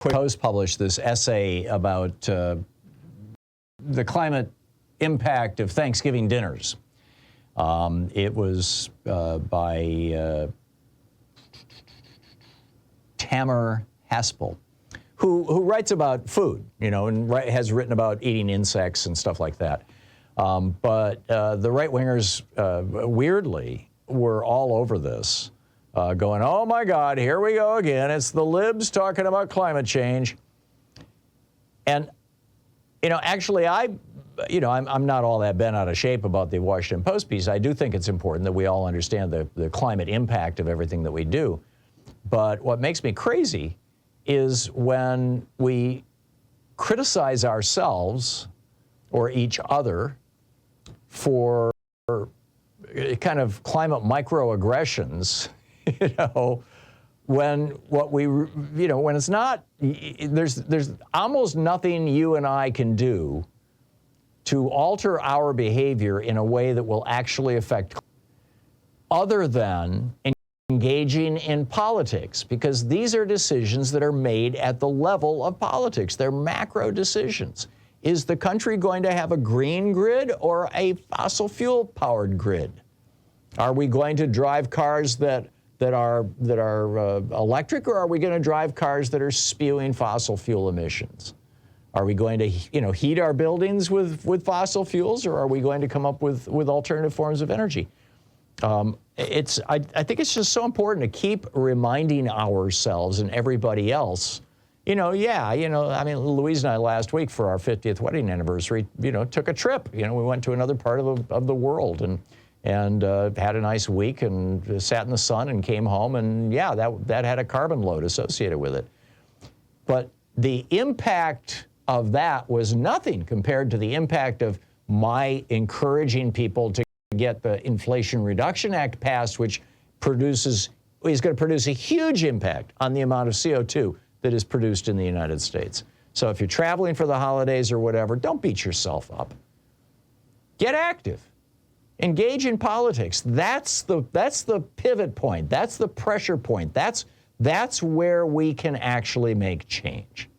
Post published this essay about the climate impact of Thanksgiving dinners. It was by Thom Hartmann, who writes about food, you know, and has written about eating insects and stuff like that. But the right-wingers, weirdly, were all over this, going, oh my God, here we go again. It's the libs talking about climate change. And, you know, actually, I'm not all that bent out of shape about the Washington Post piece. I do think it's important that we all understand the climate impact of everything that we do. But what makes me crazy is when we criticize ourselves or each other for kind of climate microaggressions, you know, when what we, you know, when it's not, there's almost nothing you and I can do to alter our behavior in a way that will actually affect other than engaging in politics, because these are decisions that are made at the level of politics. They're macro decisions. Is the country going to have a green grid or a fossil fuel powered grid? Are we going to drive cars that are electric, or are we going to drive cars that are spewing fossil fuel emissions? Are we going to, you know, heat our buildings with fossil fuels, or are we going to come up with alternative forms of energy? I think it's just so important to keep reminding ourselves and everybody else, you know, I mean, Louise and I last week for our 50th wedding anniversary, you know, took a trip. You know, we went to another part of the world and had a nice week and sat in the sun and came home, and yeah, that had a carbon load associated with it. But the impact of that was nothing compared to the impact of my encouraging people to get the Inflation Reduction Act passed, which is going to produce a huge impact on the amount of CO2 that is produced in the United States. So if you're traveling for the holidays or whatever, don't beat yourself up. Get active. Engage in politics. That's the pivot point. That's the pressure point. That's where we can actually make change.